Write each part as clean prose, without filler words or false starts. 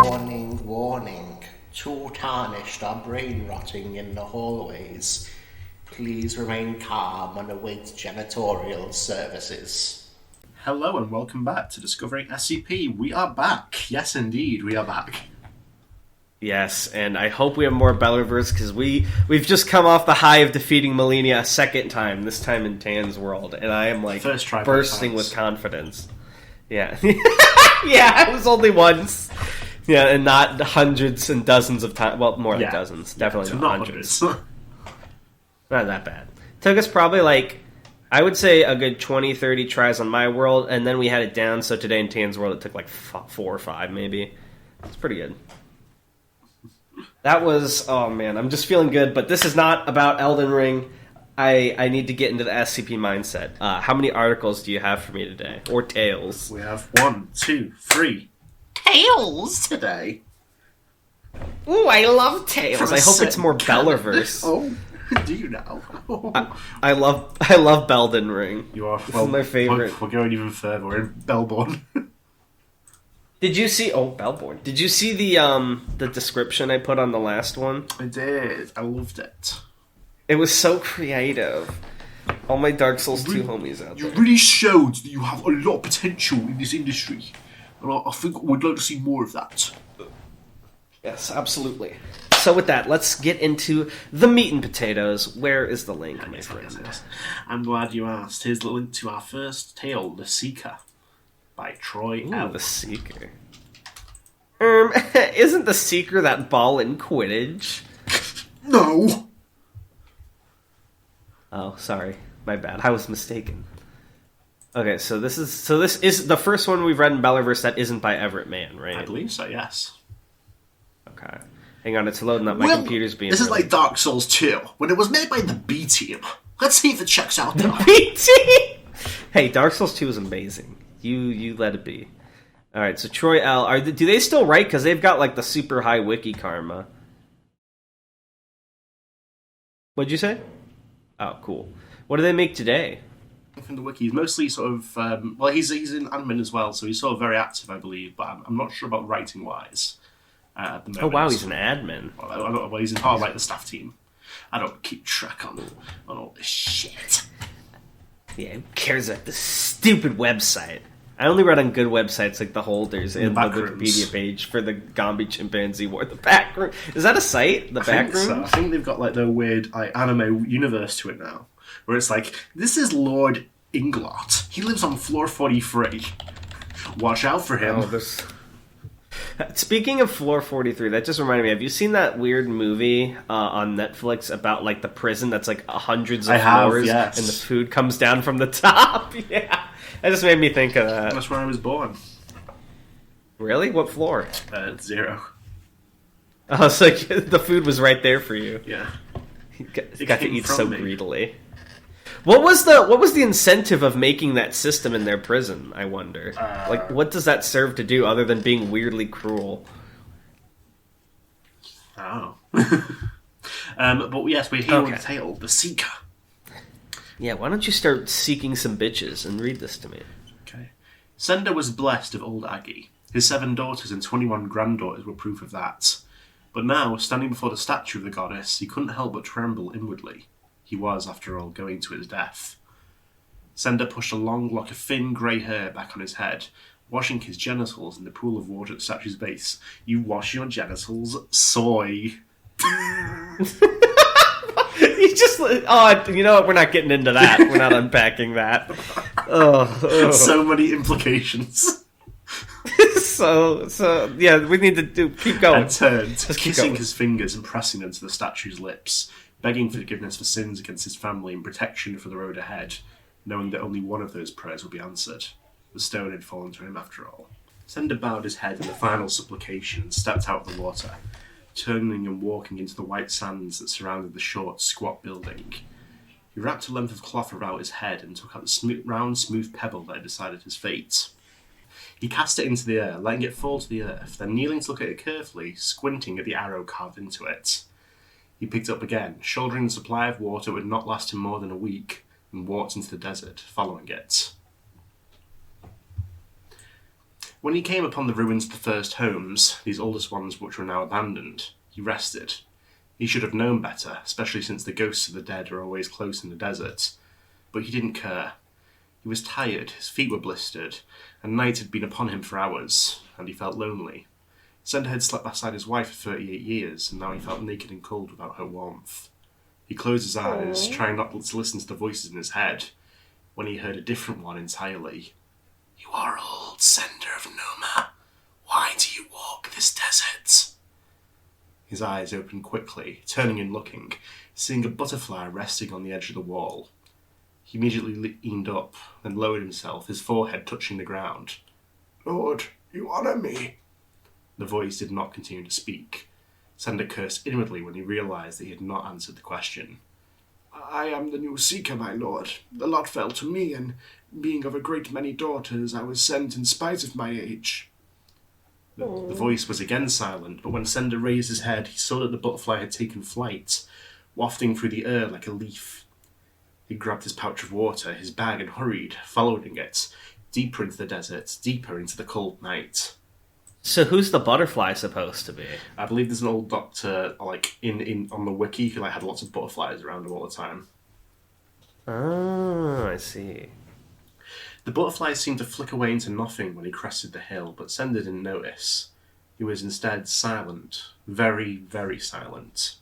Warning, warning. Too tarnished or brain rotting in the hallways. Please remain calm and await janitorial services. Hello and welcome back to Discovering SCP. We are back. Yes, indeed, we are back. Yes, and I hope we have more Bellbornes, because we've just come off the high of defeating Malenia a second time, this time in Tan's world, and I am like bursting with confidence. Yeah. Yeah, it was only once. Yeah, and not hundreds and dozens of times. Well, more like dozens. Definitely not hundreds. Not that bad. Took us probably I would say a good 20, 30 tries on my world, and then we had it down, so today in Tan's world it took like 4 or 5 maybe. It's pretty good. That was, oh man, I'm just feeling good, but this is not about Elden Ring. I need to get into the SCP mindset. How many articles do you have for me today? Or tales? We have 1, 2, 3 tales today. Ooh, I love tales. I hope it's more Bellerverse. Oh, do you now? I love Belden Ring. You are. This is my favorite. We're going even further. We're in Bellborne. Did you see? Oh, Bellborne. Did you see the description I put on the last one? I did. I loved it. It was so creative. All my Dark Souls 2 homies out there. You really showed that you have a lot of potential in this industry. And I think we'd like to see more of that. Yes, absolutely. So with that, let's get into the meat and potatoes. Where is the link, my friend? I'm glad you asked. Here's the link to our first tale, The Seeker, by Troy L. The Seeker. Isn't The Seeker that ball in Quidditch? No! Oh, sorry. My bad. I was mistaken. Okay, so this is the first one we've read in Bellerverse that isn't by Everett Mann, right? I believe so, yes. Okay. Hang on, it's loading up. My computer's being... This is like Dark Souls 2, when it was made by the B Team. Let's see if it checks out though. The B Team! Hey, Dark Souls 2 is amazing. You let it be. Alright, so Troy L. Do they still write? Because they've got like the super high wiki karma. What'd you say? Oh, cool. What do they make today? From the wiki, he's mostly sort of... he's in admin as well, so he's sort of very active, I believe, but I'm not sure about writing-wise at the moment. Oh, wow, he's an admin. Well, he's in part of the staff team. I don't keep track on all this shit. Yeah, who cares about this stupid website? I only read on good websites like The Holders and the Wikipedia page for the Gombi Chimpanzee War. The Backroom. Is that a site? The Backrooms? So. I think they've got like the weird anime universe to it now. Where it's like, this is Lord Inglot. He lives on floor 43. Watch out for him. Oh, Speaking of floor 43, that just reminded me. Have you seen that weird movie on Netflix about like the prison that's like hundreds of floors yes. and the food comes down from the top? Yeah. That just made me think of that. That's where I was born. Really? What floor? 0. Oh, so the food was right there for you. Yeah. You got to eat so greedily. What was the incentive of making that system in their prison, I wonder? What does that serve to do other than being weirdly cruel? Oh. But yes, we're here with the tale, The Seeker. Yeah, why don't you start seeking some bitches and read this to me? Okay. Sender was blessed of old Aggie. His 7 daughters and 21 granddaughters were proof of that. But now, standing before the statue of the goddess, he couldn't help but tremble inwardly. He was, after all, going to his death. Sender pushed a long lock of thin grey hair back on his head, washing his genitals in the pool of water at the statue's base. You wash your genitals, soy. You just... Oh, you know what? We're not getting into that. We're not unpacking that. Oh. So many implications. So yeah, we need to keep going. And turned, kissing his fingers and pressing them to the statue's lips, begging forgiveness for sins against his family and protection for the road ahead, knowing that only one of those prayers would be answered. The stone had fallen to him after all. Sender bowed his head in the final supplication and stepped out of the water, turning and walking into the white sands that surrounded the short, squat building. He wrapped a length of cloth around his head and took out the round, smooth pebble that had decided his fate. He cast it into the air, letting it fall to the earth, then kneeling to look at it carefully, squinting at the arrow carved into it. He picked it up again, shouldering the supply of water that would not last him more than a week, and walked into the desert, following it. When he came upon the ruins of the first homes, these oldest ones which were now abandoned, he rested. He should have known better, especially since the ghosts of the dead are always close in the desert. But he didn't care. He was tired, his feet were blistered, and night had been upon him for hours, and he felt lonely. Sender had slept beside his wife for 38 years, and now he felt naked and cold without her warmth. He closed his eyes, trying not to listen to the voices in his head, when he heard a different one entirely. "You are old, Sender of Noma. Why do you walk this desert?" His eyes opened quickly, turning and looking, seeing a butterfly resting on the edge of the wall. He immediately leaned up, then lowered himself, his forehead touching the ground. "Lord, you honour me." The voice did not continue to speak. Sender cursed inwardly when he realised that he had not answered the question. "I am the new seeker, my lord. The lot fell to me, and being of a great many daughters, I was sent in spite of my age." The voice was again silent, but when Sender raised his head, he saw that the butterfly had taken flight, wafting through the air like a leaf. He grabbed his pouch of water, his bag, and hurried, following it, deeper into the desert, deeper into the cold night. So who's the butterfly supposed to be? I believe there's an old doctor, in on the wiki, who had lots of butterflies around him all the time. Oh, I see. The butterflies seemed to flick away into nothing when he crested the hill, but Sender didn't notice. He was instead silent, very, very silent.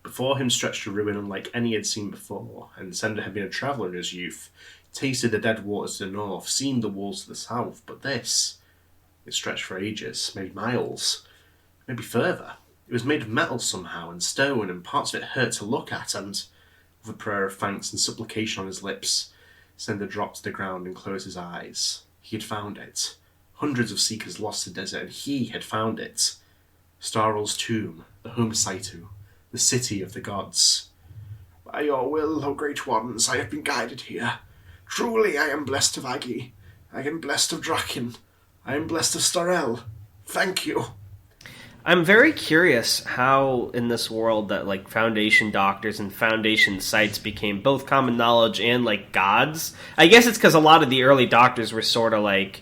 Before him stretched a ruin unlike any he had seen before, and Sender had been a traveller in his youth, tasted the dead waters to the north, seen the walls to the south, but this... It stretched for ages, maybe miles, maybe further. It was made of metal somehow, and stone, and parts of it hurt to look at, and, with a prayer of thanks and supplication on his lips, Sender dropped to the ground and closed his eyes. He had found it. Hundreds of seekers lost the desert, and he had found it. Starrel's tomb, the home Saitu, the city of the gods. "By your will, O great ones, I have been guided here. Truly I am blessed of Agi. I am blessed of Draken. I am blessed of Starrel. Thank you." I'm very curious how in this world that like Foundation doctors and Foundation sites became both common knowledge and like gods. I guess it's because a lot of the early doctors were sort of like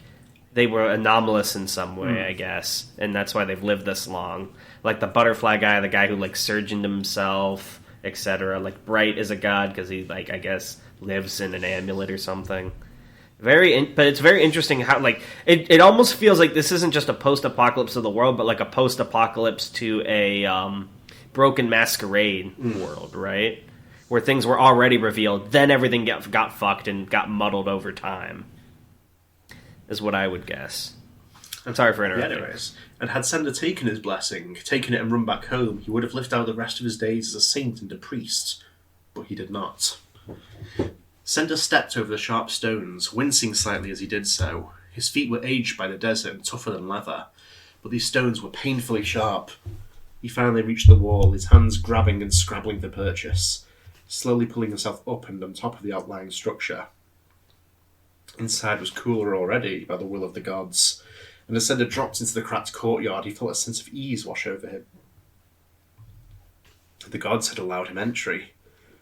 they were anomalous in some way, I guess, and that's why they've lived this long. Like the butterfly guy, the guy who like surgeoned himself, etc. Like Bright is a god because he like I guess lives in an amulet or something. But it's very interesting how, like, it almost feels like this isn't just a post-apocalypse of the world, but like a post-apocalypse to a Broken Masquerade world, right? Where things were already revealed, then everything got fucked and got muddled over time, is what I would guess. I'm sorry for interrupting. Anyways, and had Sender taken his blessing, taken it and run back home, he would have lived out the rest of his days as a saint and a priest. But he did not. Sender stepped over the sharp stones, wincing slightly as he did so. His feet were aged by the desert and tougher than leather, but these stones were painfully sharp. He finally reached the wall, his hands grabbing and scrabbling for purchase, slowly pulling himself up and on top of the outlying structure. Inside was cooler already, by the will of the gods, and as Sender dropped into the cracked courtyard, he felt a sense of ease wash over him. The gods had allowed him entry.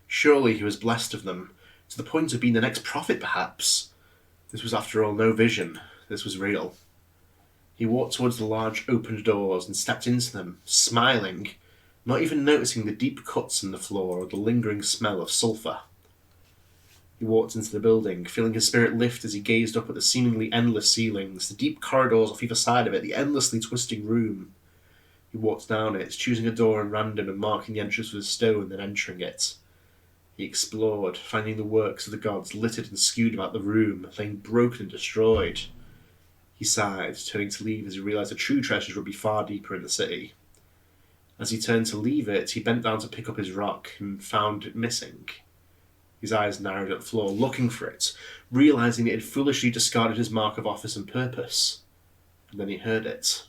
Surely he was blessed of them, to the point of being the next prophet, perhaps. This was, after all, no vision. This was real. He walked towards the large opened doors and stepped into them, smiling, not even noticing the deep cuts in the floor or the lingering smell of sulphur. He walked into the building, feeling his spirit lift as he gazed up at the seemingly endless ceilings, the deep corridors off either side of it, the endlessly twisting room. He walked down it, choosing a door at random and marking the entrance with a stone, then entering it. He explored, finding the works of the gods littered and skewed about the room, laying broken and destroyed. He sighed, turning to leave as he realised the true treasures would be far deeper in the city. As he turned to leave it, he bent down to pick up his rock and found it missing. His eyes narrowed at the floor, looking for it, realising it had foolishly discarded his mark of office and purpose. And then he heard it.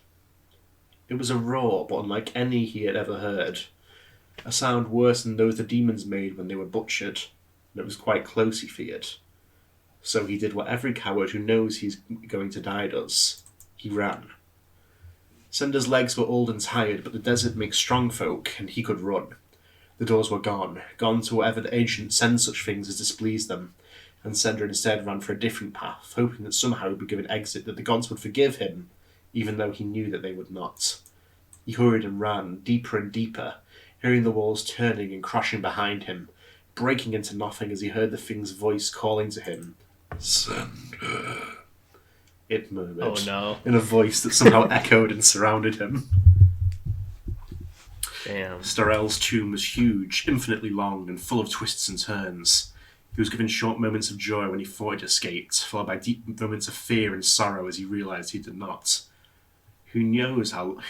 It was a roar, but unlike any he had ever heard. A sound worse than those the demons made when they were butchered, and it was quite close, he feared. So he did what every coward who knows he's going to die does. He ran. Sender's legs were old and tired, but the desert makes strong folk, and he could run. The doors were gone to whatever the ancients send such things as displeased them, and Sender instead ran for a different path, hoping that somehow he'd be given exit, that the gods would forgive him, even though he knew that they would not. He hurried and ran, deeper and deeper, hearing the walls turning and crashing behind him, breaking into nothing as he heard the thing's voice calling to him. Sender, it murmured, oh, no. in a voice that somehow echoed and surrounded him. Damn. Starell's tomb was huge, infinitely long, and full of twists and turns. He was given short moments of joy when he thought he'd escaped, followed by deep moments of fear and sorrow as he realised he did not. Who knows how long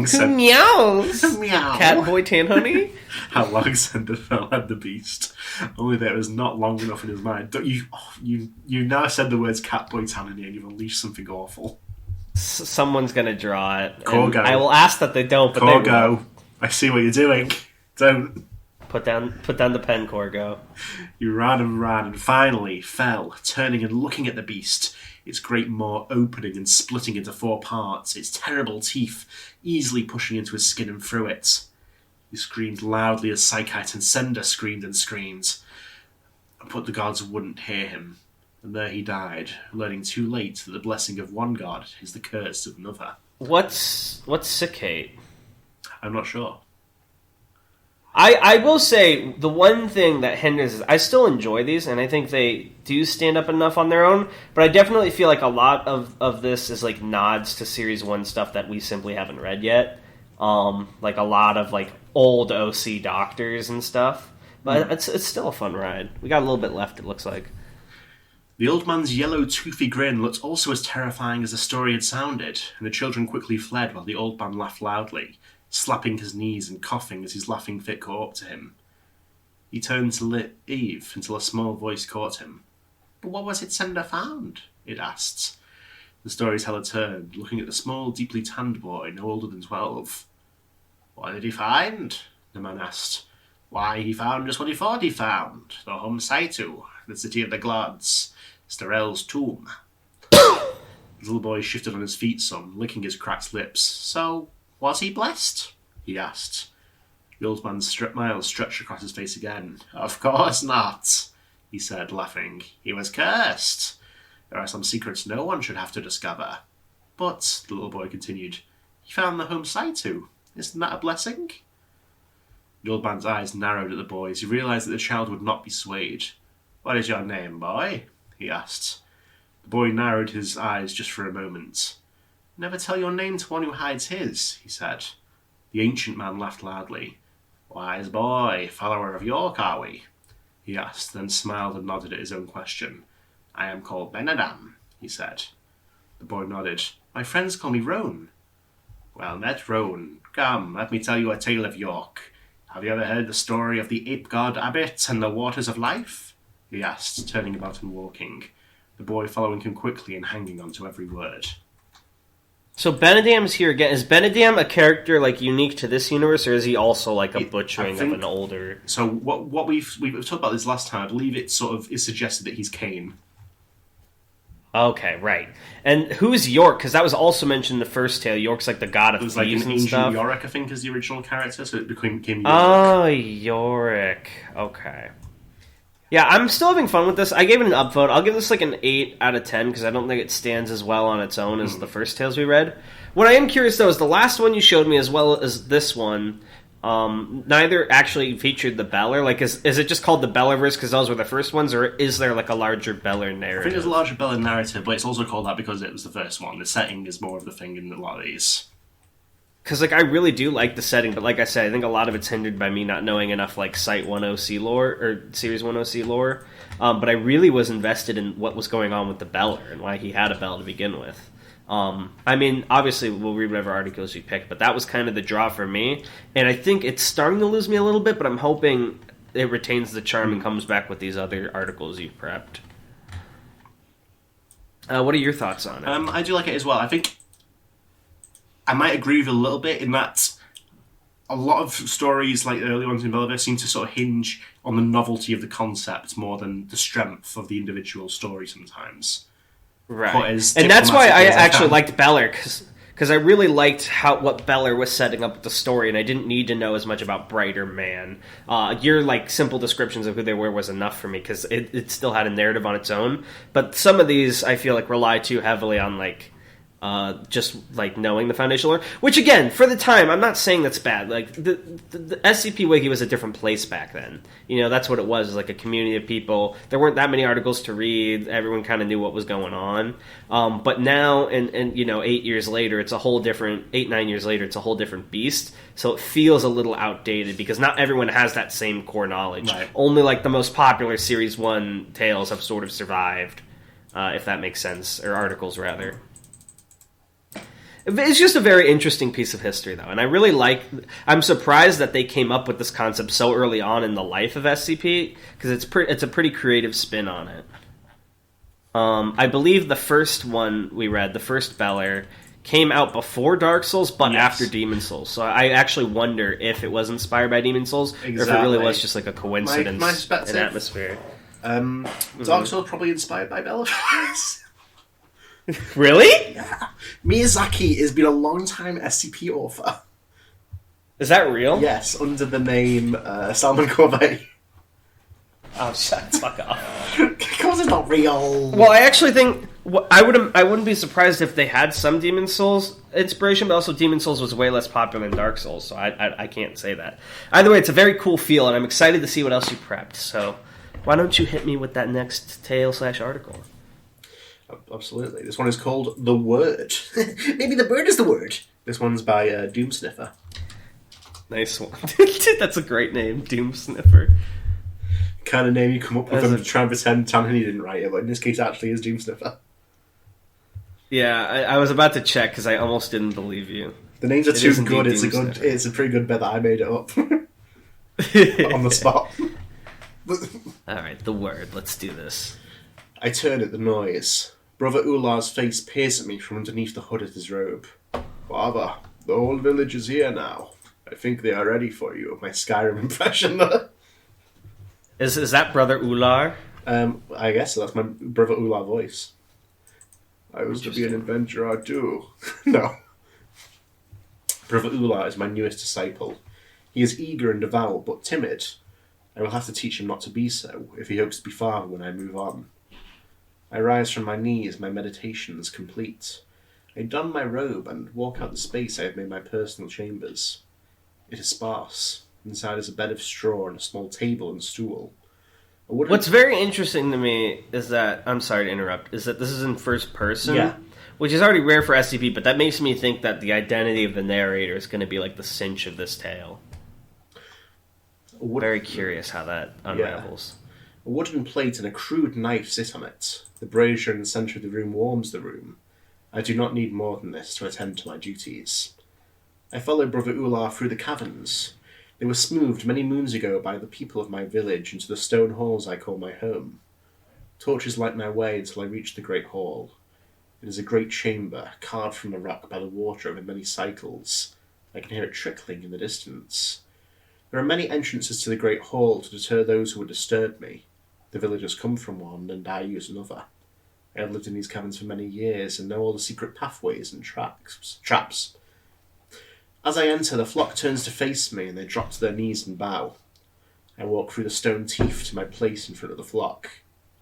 Sender... Meows! Catboy Tanhoney? How long Sender had the beast. Only that it was not long enough in his mind. You now said the words Catboy Tanhoney and you've unleashed something awful. Someone's gonna draw it. Corgo. I will ask that they don't, but Corgo. they will. I see what you're doing. Don't. Put down the pen, Corgo. You ran and finally fell, turning and looking at the beast, its great maw opening and splitting into 4 parts, its terrible teeth easily pushing into his skin and through it. He screamed loudly as Psychite and Sender screamed, but the gods wouldn't hear him. And there he died, learning too late that the blessing of one god is the curse of another. What's Psychite? I'm not sure. I will say, the one thing that hinders is I still enjoy these, and I think they do stand up enough on their own, but I definitely feel like a lot of this is like nods to Series 1 stuff that we simply haven't read yet. Like a lot of like old OC doctors and stuff. But it's still a fun ride. We got a little bit left, it looks like. The old man's yellow, toothy grin looked also as terrifying as the story had sounded, and the children quickly fled while the old man laughed loudly, slapping his knees and coughing as his laughing fit caught up to him. He turned to leave until a small voice caught him. "But what was it Sender found?" it asked. The storyteller turned, looking at the small, deeply tanned boy, no older than 12. "What did he find?" the man asked. "Why, he found just what he thought he found, the Hamiltoe, the city of the gods, Starell's tomb." The little boy shifted on his feet some, licking his cracked lips. "So, was he blessed?" he asked. The old man's smile stretched across his face again. "Of course not," he said, laughing. "He was cursed. There are some secrets no one should have to discover." "But," the little boy continued, "he found the Hamiltoe. Isn't that a blessing?" The old man's eyes narrowed at the boy as he realised that the child would not be swayed. "What is your name, boy?" he asked. The boy narrowed his eyes just for a moment. "Never tell your name to one who hides his," he said. The ancient man laughed loudly. "Wise boy, follower of York, are we?" he asked, then smiled and nodded at his own question. "I am called Benadam," he said. The boy nodded. "My friends call me Roan." "Well met, Roan. Come, let me tell you a tale of York. Have you ever heard the story of the ape god Abbot and the waters of life?" he asked, turning about and walking, the boy following him quickly and hanging on to every word. So Benedam's here again. Is Benedam a character like unique to this universe, or is he also like a butchering of an older? So what we've talked about this last time. I believe it sort of is suggested that he's Cain. Okay, right. And who's York? Because that was also mentioned in the first tale. York's like the god of thieves like an and stuff. Yorick, I think, is the original character, so it became Yorick. Oh, Yorick. Okay. Yeah, I'm still having fun with this. I gave it an upvote. I'll give this like an 8 out of 10 because I don't think it stands as well on its own as the first tales we read. What I am curious, though, is the last one you showed me as well as this one, neither actually featured the Beller. Like, is it just called the Bellerverse because those were the first ones, or is there like a larger Beller narrative? I think there's a larger Beller narrative, but it's also called that because it was the first one. The setting is more of the thing in a lot of these. Because, like, I really do like the setting, but like I said, I think a lot of it's hindered by me not knowing enough, like, Site 1 OC lore, or Series 1 OC lore. But I really was invested in what was going on with the Beller and why he had a Bell to begin with. I mean, obviously, we'll read whatever articles you pick, but that was kind of the draw for me. And I think it's starting to lose me a little bit, but I'm hoping it retains the charm and comes back with these other articles you've prepped. What are your thoughts on it? I do like it as well. I think I might agree with you a little bit in that a lot of stories, like the early ones in Belverse, seem to sort of hinge on the novelty of the concept more than the strength of the individual story sometimes. Right. And that's why I actually liked Beller, because I really liked what Beller was setting up with the story, and I didn't need to know as much about Brighter Man. Your like simple descriptions of who they were was enough for me, because it still had a narrative on its own. But some of these I feel like rely too heavily on like just like knowing the foundational lore, which again, for the time, I'm not saying that's bad. Like the SCP Wiki was a different place back then. You know, that's what it was like a community of people. There weren't that many articles to read. Everyone kind of knew what was going on. But now, and you know, 8 years later, it's a whole different. 8-9 years later, it's a whole different beast. So it feels a little outdated because not everyone has that same core knowledge. Right. Only like the most popular Series 1 tales have sort of survived, if that makes sense, or articles rather. It's just a very interesting piece of history, though, and I really I'm surprised that they came up with this concept so early on in the life of SCP, because it's a pretty creative spin on it. I believe the first one we read, the first Beller, came out before Dark Souls, but after Demon Souls. So I actually wonder if it was inspired by Demon Souls, or if it really was just like a coincidence in atmosphere. Dark Souls probably inspired by Beller. Really? Yeah. Miyazaki has been a long-time SCP author. Is that real? Yes, under the name Salman Corvée. Oh, shut the fuck up. Because it's not real. Well, I actually think I wouldn't be surprised if they had some Demon Souls inspiration, but also Demon Souls was way less popular than Dark Souls, so I can't say that. Either way, it's a very cool feel, and I'm excited to see what else you prepped. So why don't you hit me with that next tale/article? Absolutely. This one is called The Word. Maybe the bird is the word. This one's by Doom Sniffer. Nice one. That's a great name, Doom Sniffer. Kind of name you come up with and try and pretend Tammany didn't write it, but in this case actually is Doom Sniffer. Yeah, I was about to check because I almost didn't believe you. The names are too good. It's a pretty good bet that I made it up. On the spot. Alright, The Word. Let's do this. I turn at the noise. Brother Ular's face peers at me from underneath the hood of his robe. Father, the whole village is here now. I think they are ready for you. My Skyrim impression there. Is that Brother Ular? I guess so. That's my Brother Ular voice. I was to be an adventurer too. No. Brother Ular is my newest disciple. He is eager and devout, but timid. I will have to teach him not to be so, if he hopes to be father when I move on. I rise from my knees, my meditations complete. I don my robe and walk out the space I have made my personal chambers. It is sparse. Inside is a bed of straw and a small table and stool. What's very interesting to me is that, I'm sorry to interrupt, is that this is in first person. Yeah. Which is already rare for SCP, but that makes me think that the identity of the narrator is going to be like the cinch of this tale. Very curious how that unravels. Yeah. A wooden plate and a crude knife sit on it. The brazier in the centre of the room warms the room. I do not need more than this to attend to my duties. I follow Brother Ular through the caverns. They were smoothed many moons ago by the people of my village into the stone halls I call my home. Torches light my way until I reach the great hall. It is a great chamber, carved from the rock by the water over many cycles. I can hear it trickling in the distance. There are many entrances to the great hall to deter those who would disturb me. The villagers come from one, and I use another. I have lived in these caverns for many years, and know all the secret pathways and traps. As I enter, the flock turns to face me, and they drop to their knees and bow. I walk through the stone teeth to my place in front of the flock.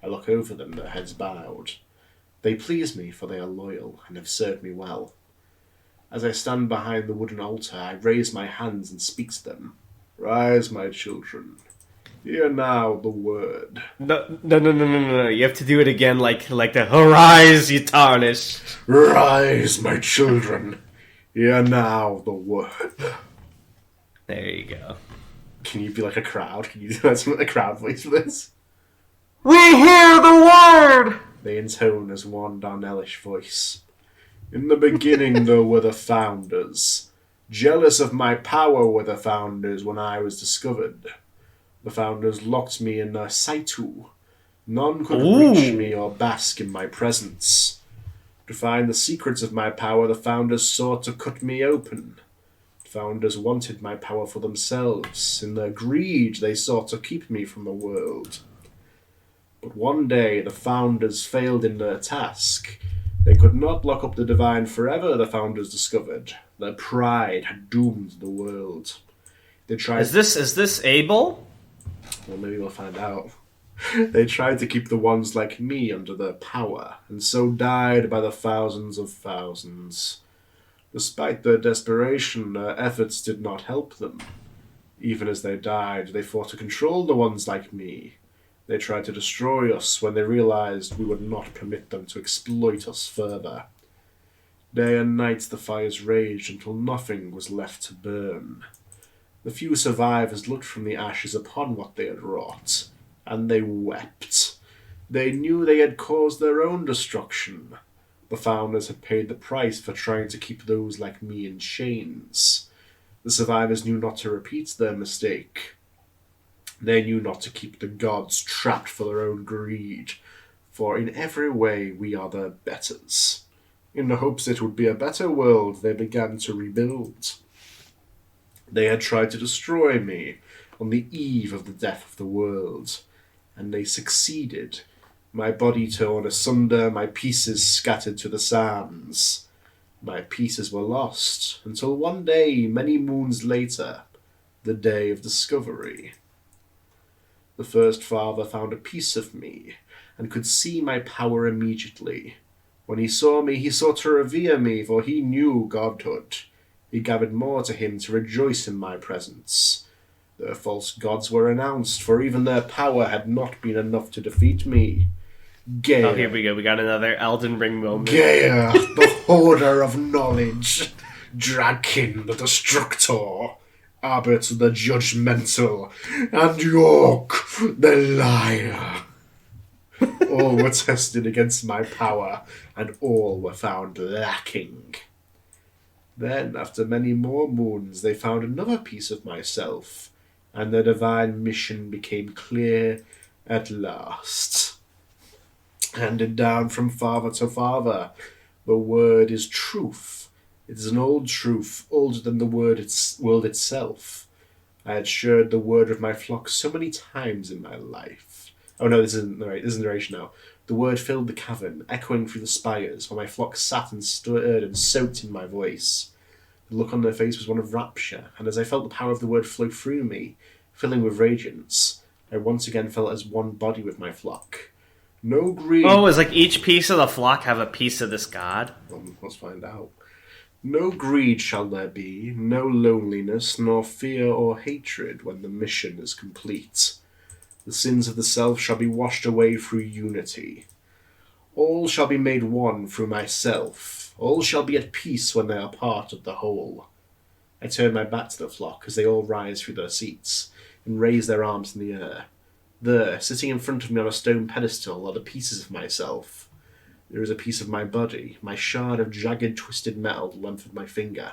I look over them, their heads bowed. They please me, for they are loyal, and have served me well. As I stand behind the wooden altar, I raise my hands and speak to them. Rise, my children. Hear now the word. No. You have to do it again like the arise, you tarnished. Rise, my children. Hear now the word. There you go. Can you be like a crowd? Can you do a crowd voice for this? We hear the word! They intone as one Darnellish voice. In the beginning, though, were the founders. Jealous of my power were the founders when I was discovered. The founders locked me in a saitu. None could reach me or bask in my presence. To find the secrets of my power, the founders sought to cut me open. The founders wanted my power for themselves. In their greed, they sought to keep me from the world. But one day, the founders failed in their task. They could not lock up the divine forever, the founders discovered. Their pride had doomed the world. They tried... Is this Abel? Well, maybe we'll find out. They tried to keep the ones like me under their power, and so died by the thousands of thousands. Despite their desperation, their efforts did not help them. Even as they died, they fought to control the ones like me. They tried to destroy us when they realized we would not permit them to exploit us further. Day and night the fires raged until nothing was left to burn. The few survivors looked from the ashes upon what they had wrought, and they wept. They knew they had caused their own destruction. The founders had paid the price for trying to keep those like me in chains. The survivors knew not to repeat their mistake. They knew not to keep the gods trapped for their own greed, for in every way we are their betters. In the hopes it would be a better world, they began to rebuild. They had tried to destroy me on the eve of the death of the world, and they succeeded. My body torn asunder, my pieces scattered to the sands. My pieces were lost, until one day, many moons later, the day of discovery. The first father found a piece of me, and could see my power immediately. When he saw me, he sought to revere me, for he knew godhood. He gathered more to him to rejoice in my presence. Their false gods were renounced, for even their power had not been enough to defeat me. Gaia. Oh, here we go. We got another Elden Ring moment. Gaia, the hoarder of knowledge. Draken, the destructor. Abbot, the judgmental. And York, the liar. All were tested against my power, and all were found lacking. Then, after many more moons, they found another piece of myself, and the divine mission became clear at last. Handed down from father to father, the word is truth. It is an old truth, older than the world itself. I had shared the word with my flock so many times in my life. Oh no, this isn't narration now. The word filled the cavern, echoing through the spires, while my flock sat and stirred and soaked in my voice. The look on their face was one of rapture, and as I felt the power of the word flow through me, filling with radiance, I once again felt as one body with my flock. No greed... Oh, is like each piece of the flock have a piece of this god? Let's find out. No greed shall there be, no loneliness, nor fear or hatred when the mission is complete. The sins of the self shall be washed away through unity. All shall be made one through myself. All shall be at peace when they are part of the whole. I turn my back to the flock as they all rise through their seats and raise their arms in the air. There, sitting in front of me on a stone pedestal, are the pieces of myself. There is a piece of my body, my shard of jagged, twisted metal the length of my finger.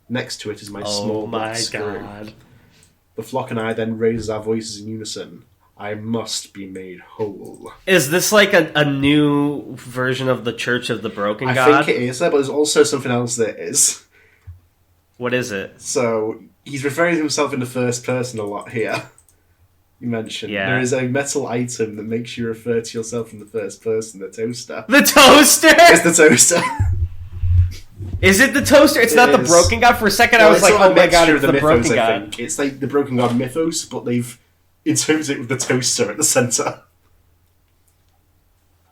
Next to it is my small black screw. God. The flock and I then raise our voices in unison. I must be made whole. Is this like a new version of the Church of the Broken God? I think it is, but there's also something else that is. What is it? So, he's referring to himself in the first person a lot here. You mentioned. Yeah. There is a metal item that makes you refer to yourself in the first person, the toaster. The toaster? It's the toaster. Is it the toaster? It's not the Broken God? For a second I was like, oh my god, it's the Broken God. It's like the Broken God mythos, but they've intones it with the toaster at the centre.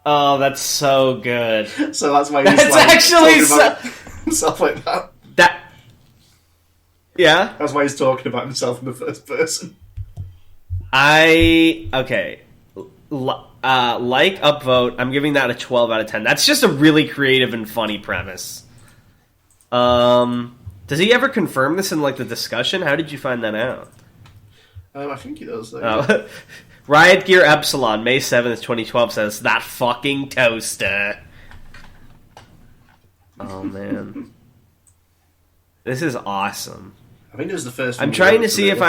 Oh, that's so good. So that's why he's that's like actually talking about himself like that. Yeah? That's why he's talking about himself in the first person. Okay. Upvote, I'm giving that a 12 out of 10. That's just a really creative and funny premise. Does he ever confirm this in like the discussion? How did you find that out? I think he does. Riot Gear Epsilon, May 7th, 2012 says, that fucking toaster. Oh, man. This is awesome. I think it was the first one. I'm trying to see if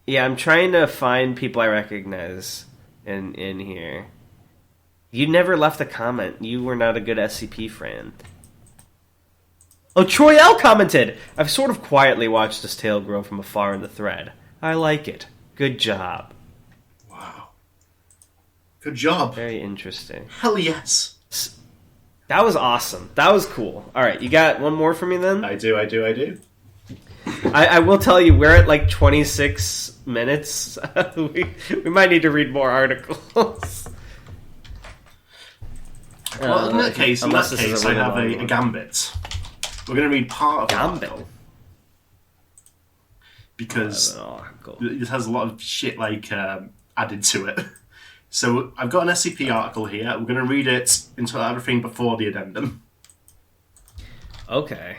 Yeah, I'm trying to find people I recognize in here. You never left a comment. You were not a good SCP friend. Oh, Troy L commented! I've sort of quietly watched this tale grow from afar in the thread. I like it. Good job. Wow. Good job. Very interesting. Hell yes. That was awesome. That was cool. All right, you got one more for me then? I do. I will tell you, we're at like 26 minutes. we might need to read more articles. Well, in that case, I have a gambit. We're going to read part of Gambit. Article. Because it has a lot of shit added to it. So I've got an SCP article here. We're going to read it into everything before the addendum. Okay.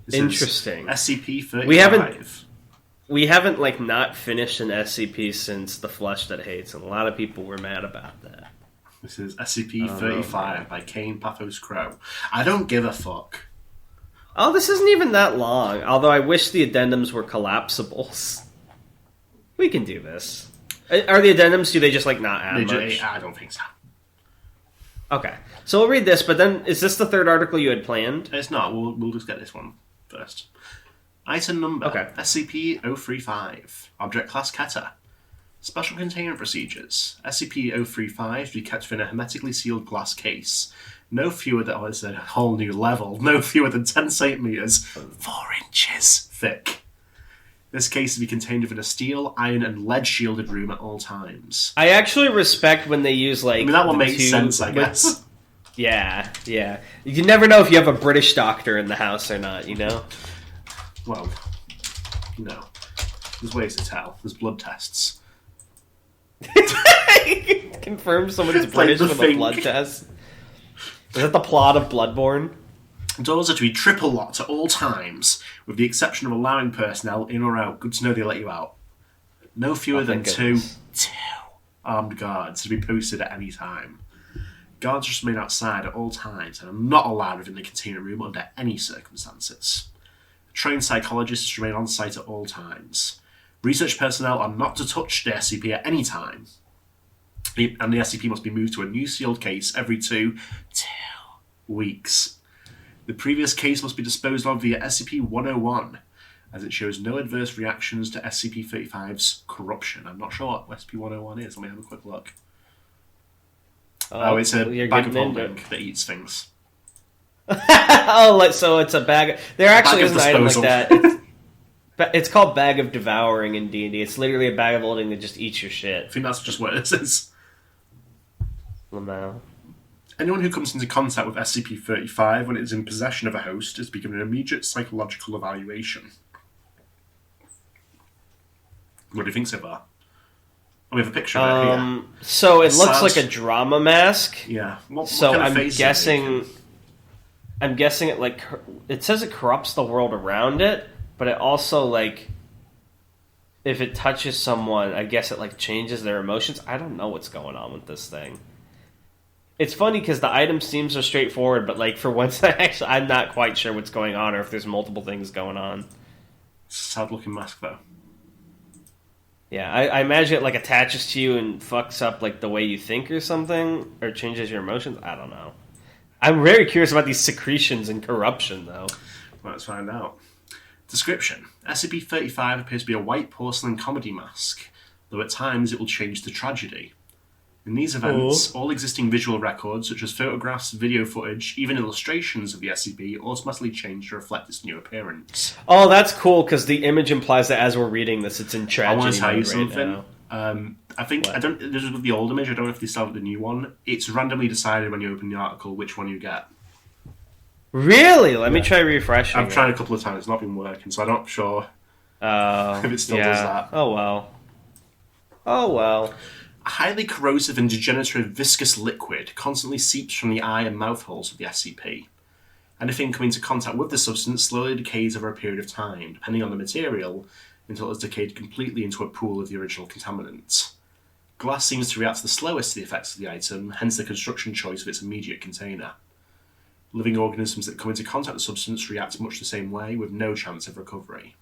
This Interesting. SCP-35. We haven't not finished an SCP since The Flesh That Hates, and a lot of people were mad about that. This is SCP-35 by Kane Pathos Crow. I don't give a fuck. Oh, this isn't even that long, although I wish the addendums were collapsibles. We can do this. Are the addendums, do they just not add much? I don't think so. Okay, so we'll read this, but then, is this the third article you had planned? It's not, we'll just get this one first. Item number, SCP-035, Object Class Keter. Special Containment Procedures. SCP-035 to be kept within a hermetically sealed glass case. No fewer than, it's a whole new level, no fewer than 10 centimeters, 4 inches thick. This case is to be contained within a steel, iron, and lead-shielded room at all times. I actually respect when they use, that one makes sense, I guess. Yeah. You never know if you have a British doctor in the house or not, you know? Well, no. There's ways to tell. There's blood tests. Confirm someone's British with a blood test. Is that the plot of Bloodborne? Doors are to be triple locked at all times, with the exception of allowing personnel in or out. Good to know they let you out. No fewer than two armed guards to be posted at any time. Guards must remain outside at all times and are not allowed within the containment room under any circumstances. Trained psychologists remain on site at all times. Research personnel are not to touch the SCP at any time. And the SCP must be moved to a new sealed case every 2 weeks. The previous case must be disposed of via SCP-101, as it shows no adverse reactions to SCP-35's corruption. I'm not sure what SCP-101 is. Let me have a quick look. It's a bag of holding that eats things. So it's a bag. There actually is an item like that. It's called Bag of Devouring in D&D. It's literally a bag of holding that just eats your shit. I think that's just what it is. Lamau. Anyone who comes into contact with SCP-35 when it is in possession of a host is to be given an immediate psychological evaluation. What do you think so far? We have a picture of it here. So it looks like a drama mask. Yeah. What I'm guessing it it says it corrupts the world around it, but it also if it touches someone, I guess it changes their emotions. I don't know what's going on with this thing. It's funny because the item seems so straightforward, but for once, I'm not quite sure what's going on or if there's multiple things going on. It's a sad-looking mask, though. Yeah, I imagine it attaches to you and fucks up the way you think or something, or changes your emotions. I don't know. I'm very curious about these secretions and corruption, though. Let's find out. Description. SCP-35 appears to be a white porcelain comedy mask, though at times it will change to tragedy. In these events, all existing visual records, such as photographs, video footage, even illustrations of the SCP, automatically change to reflect its new appearance. Oh, that's cool, because the image implies that as we're reading this, it's in tragedy. I want to tell you right something. Now. I think, this is with the old image, I don't know if they still have the new one. It's randomly decided when you open the article which one you get. Really? Let me try refreshing. I've tried a couple of times, it's not been working, so I'm not sure if it still does that. Oh well. A highly corrosive and degenerative viscous liquid constantly seeps from the eye and mouth holes of the SCP. Anything coming into contact with the substance slowly decays over a period of time, depending on the material, until it has decayed completely into a pool of the original contaminant. Glass seems to react the slowest to the effects of the item, hence the construction choice of its immediate container. Living organisms that come into contact with the substance react much the same way, with no chance of recovery.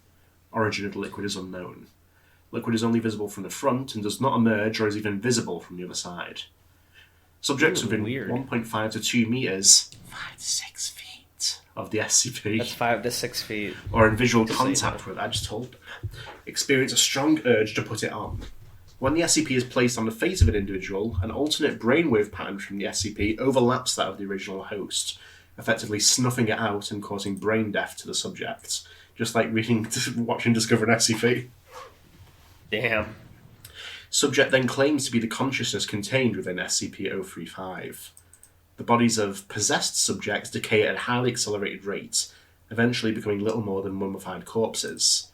Origin of the liquid is unknown. Liquid is only visible from the front and does not emerge or is even visible from the other side. Subjects within 1.5 to 2 meters, 5 to 6 feet of the SCP. That's 5 to 6 feet. Or in visual contact with, I just told them, experience a strong urge to put it on. When the SCP is placed on the face of an individual, an alternate brainwave pattern from the SCP overlaps that of the original host, effectively snuffing it out and causing brain death to the subject. Just like watching Discover an SCP. Damn. Subject then claims to be the consciousness contained within SCP-035. The bodies of possessed subjects decay at a highly accelerated rate, eventually becoming little more than mummified corpses.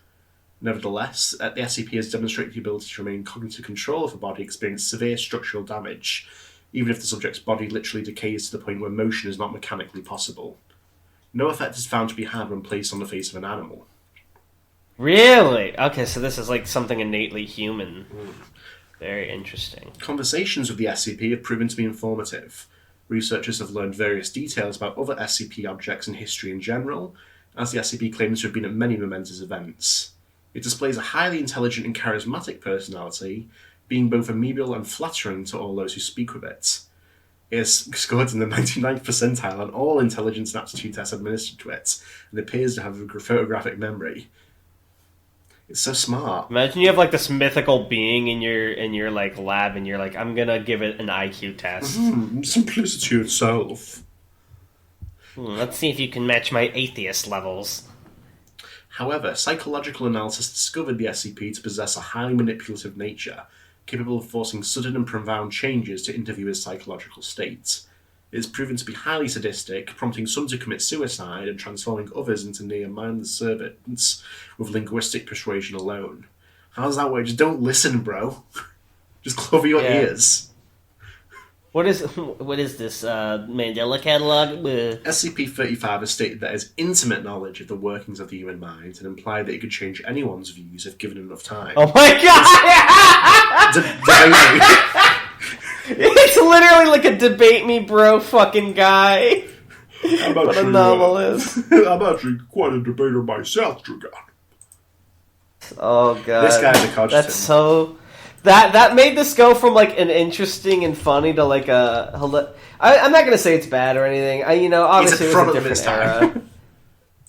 Nevertheless, the SCP has demonstrated the ability to remain cognitive control of a body experiencing severe structural damage, even if the subject's body literally decays to the point where motion is not mechanically possible. No effect is found to be had when placed on the face of an animal. Really? Okay, so this is like something innately human. Very interesting. Conversations with the SCP have proven to be informative. Researchers have learned various details about other SCP objects and history in general, as the SCP claims to have been at many momentous events. It displays a highly intelligent and charismatic personality, being both amenable and flattering to all those who speak with it. It is scored in the 99th percentile on all intelligence and aptitude tests administered to it, and appears to have a photographic memory. It's so smart. Imagine you have like this mythical being in your like lab, and you're like, I'm gonna give it an IQ test. Simplicity itself. Let's see if you can match my atheist levels. However, psychological analysis discovered the SCP to possess a highly manipulative nature, capable of forcing sudden and profound changes to interviewers' psychological states. It is proven to be highly sadistic, prompting some to commit suicide and transforming others into near mindless servants with linguistic persuasion alone. How does that work? Just don't listen, bro. Just cover your ears. What is this, Mandela catalog? SCP-35 has stated that it has intimate knowledge of the workings of the human mind and implied that it could change anyone's views if given enough time. Oh my god! It's literally like a debate me bro fucking guy. But anomalous. I'm actually quite a debater myself, Dragon. Oh god. This guy's a coach. That's so... That made this go from like an interesting and funny to like a... I'm not going to say it's bad or anything. Obviously it was a different era.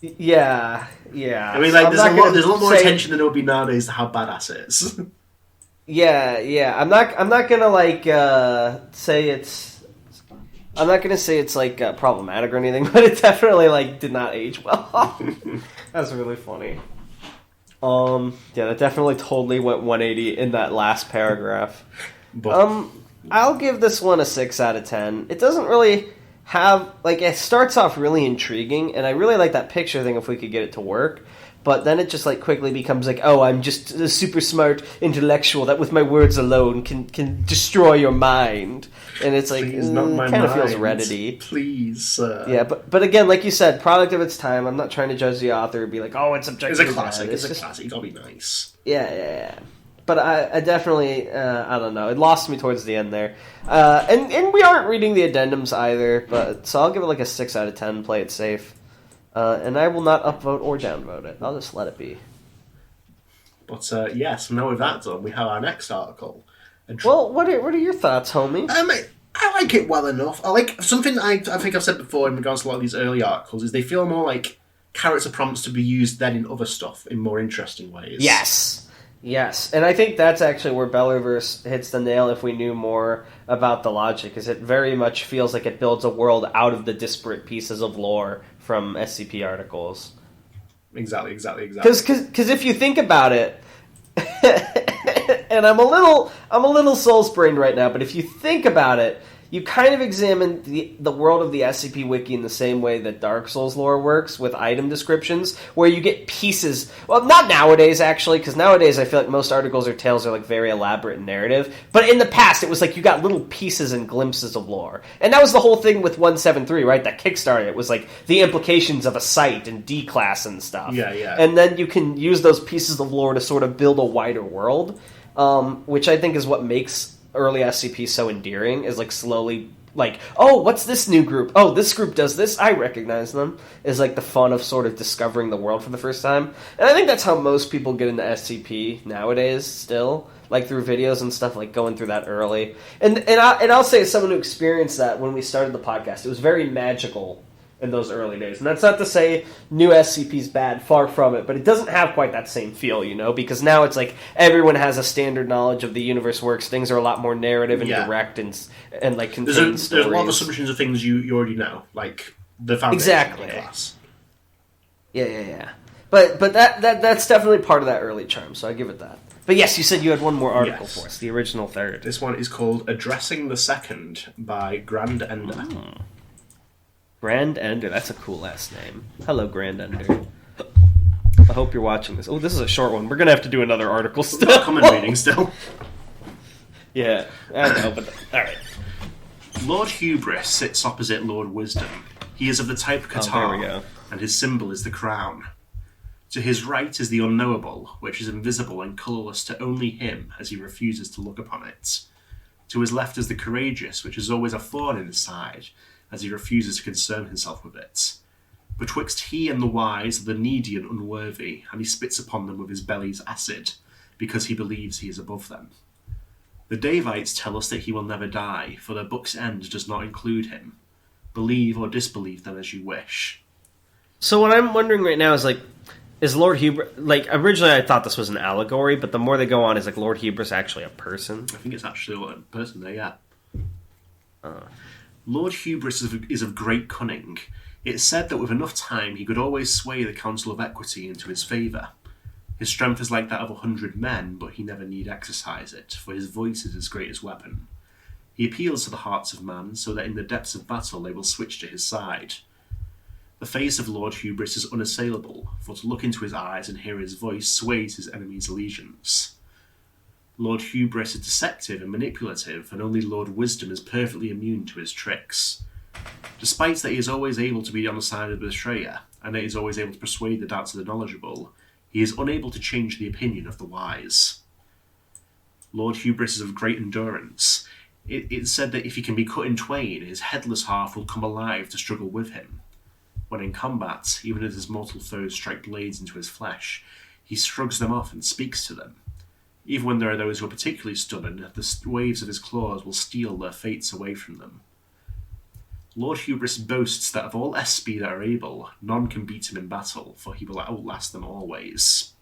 Yeah. I mean, like, there's a lot more attention than there would be nowadays to how badass it is. Yeah. I'm not gonna like say it's. I'm not gonna say it's like problematic or anything, but it definitely like did not age well. That's really funny. Yeah, that definitely totally went 180 in that last paragraph. I'll give this one a 6 out of 10. It doesn't really have like it starts off really intriguing, and I really like that picture thing if we could get it to work. But then it just like quickly becomes like, oh, I'm just a super smart intellectual that with my words alone can destroy your mind. And it's like, it kind of feels Reddit-y. Please. Yeah, but again, like you said, product of its time. I'm not trying to judge the author and be like, oh, it's objectively It's a classic. bad. It's a classic. You gotta be nice. Yeah. But I definitely, I don't know. It lost me towards the end there. And we aren't reading the addendums either. So I'll give it like a 6 out of 10. Play it safe. And I will not upvote or downvote it. I'll just let it be. But yes, now with that done, we have our next article. Well, what are your thoughts, homie? I like it well enough. I like something I think I've said before in regards to a lot of these early articles is they feel more like character prompts to be used then in other stuff in more interesting ways. Yes, and I think that's actually where Bellverse hits the nail if we knew more about the logic, is it very much feels like it builds a world out of the disparate pieces of lore from SCP articles. Exactly. Because if you think about it, and I'm a little soul-sprained right now, but if you think about it, you kind of examine the world of the SCP Wiki in the same way that Dark Souls lore works, with item descriptions, where you get pieces... Well, not nowadays, actually, because nowadays I feel like most articles or tales are like very elaborate and narrative, but in the past it was like you got little pieces and glimpses of lore. And that was the whole thing with 173, right? That Kickstarter, it was like the implications of a site and D-class and stuff. Yeah. And then you can use those pieces of lore to sort of build a wider world, which I think is what makes early SCP so endearing, is like slowly like, oh, what's this new group? Oh, this group does this, I recognize them, is like the fun of sort of discovering the world for the first time. And I think that's how most people get into SCP nowadays still, like through videos and stuff, like going through that early. And I'll say, as someone who experienced that when we started the podcast, it was very magical in those early days. And that's not to say new SCP's bad, far from it, but it doesn't have quite that same feel, because now it's like everyone has a standard knowledge of the universe works. Things are a lot more narrative and direct and like contain stories. There's a lot of assumptions of things you already know, like the foundation of the class. Yeah. But that's definitely part of that early charm, so I give it that. But yes, you said you had one more article for us, the original third. This one is called Addressing the Second by Grand Ender. Grand Ender, that's a cool last name. Hello, Grand Ender. I hope you're watching this. Oh, this is a short one. We're going to have to do another article still. We've got a comment reading still. Yeah, I know, but... Alright. Lord Hubris sits opposite Lord Wisdom. He is of the type Qatar, and his symbol is the crown. To his right is the unknowable, which is invisible and colourless to only him, as he refuses to look upon it. To his left is the courageous, which is always a thorn in his side, as he refuses to concern himself with it. Betwixt he and the wise are the needy and unworthy, and he spits upon them with his belly's acid, because he believes he is above them. The Davites tell us that he will never die, for their book's end does not include him. Believe or disbelieve them as you wish. So what I'm wondering right now is, is Lord Hubris... originally I thought this was an allegory, but the more they go on, is, Lord Hubris actually a person? I think it's actually a person there, yeah. Lord Hubris is of great cunning. It's said that with enough time he could always sway the Council of Equity into his favour. His strength is like that of 100 men, but he never need exercise it, for his voice is his greatest weapon. He appeals to the hearts of man, so that in the depths of battle they will switch to his side. The face of Lord Hubris is unassailable, for to look into his eyes and hear his voice sways his enemy's allegiance. Lord Hubris is deceptive and manipulative, and only Lord Wisdom is perfectly immune to his tricks. Despite that he is always able to be on the side of the betrayer, and that he is always able to persuade the doubts of the knowledgeable, he is unable to change the opinion of the wise. Lord Hubris is of great endurance. It's said that if he can be cut in twain, his headless half will come alive to struggle with him. When in combat, even as his mortal foes strike blades into his flesh, he shrugs them off and speaks to them. Even when there are those who are particularly stubborn, the waves of his claws will steal their fates away from them. Lord Hubris boasts that of all SP that are able, none can beat him in battle, for he will outlast them always.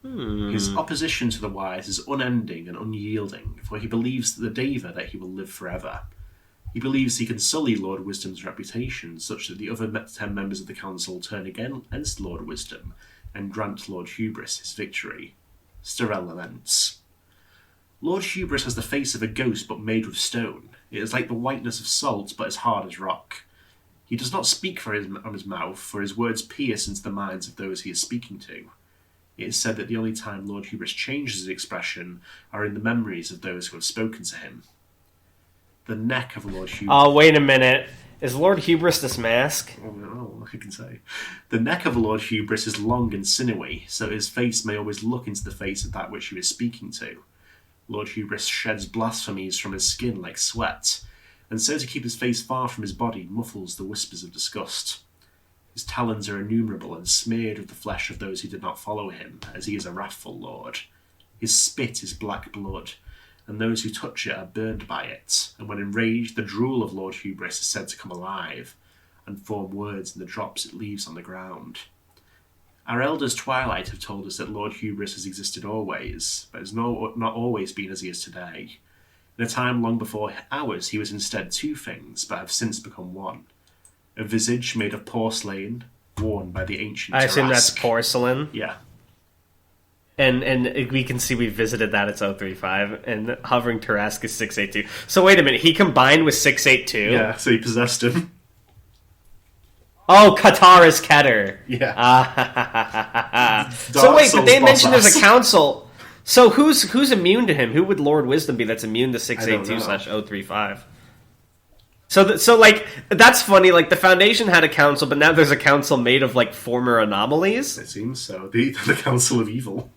His opposition to the wise is unending and unyielding, for he believes the Deva that he will live forever. He believes he can sully Lord Wisdom's reputation, such that the other 10 members of the council turn against Lord Wisdom, and grant Lord Hubris his victory. Stirrell laments. Lord Hubris has the face of a ghost but made with stone. It is like the whiteness of salt but as hard as rock. He does not speak on his mouth, for his words pierce into the minds of those he is speaking to. It is said that the only time Lord Hubris changes his expression are in the memories of those who have spoken to him. The neck of Lord Hubris... Oh, wait a minute. Is Lord Hubris this mask? Oh, I can say. The neck of Lord Hubris is long and sinewy, so his face may always look into the face of that which he is speaking to. Lord Hubris sheds blasphemies from his skin like sweat, and so to keep his face far from his body muffles the whispers of disgust. His talons are innumerable and smeared with the flesh of those who did not follow him, as he is a wrathful lord. His spit is black blood, and those who touch it are burned by it, and when enraged, the drool of Lord Hubris is said to come alive, and form words in the drops it leaves on the ground. Our elders Twilight have told us that Lord Hubris has existed always, but has not always been as he is today. In a time long before ours, he was instead two things, but have since become one. A visage made of porcelain, worn by the ancient I Tarask. assume that's porcelain. Yeah. And we can see we visited that, it's 035, and hovering Tarask is 682. So wait a minute, he combined with 682? Yeah, so he possessed him. Oh, Qatar is Keter. Yeah. So wait, but they mentioned there's a council. So who's immune to him? Who would Lord Wisdom be that's immune to 682/035? So that's funny. Like, the Foundation had a council, but now there's a council made of, former anomalies? It seems so. The Council of Evil.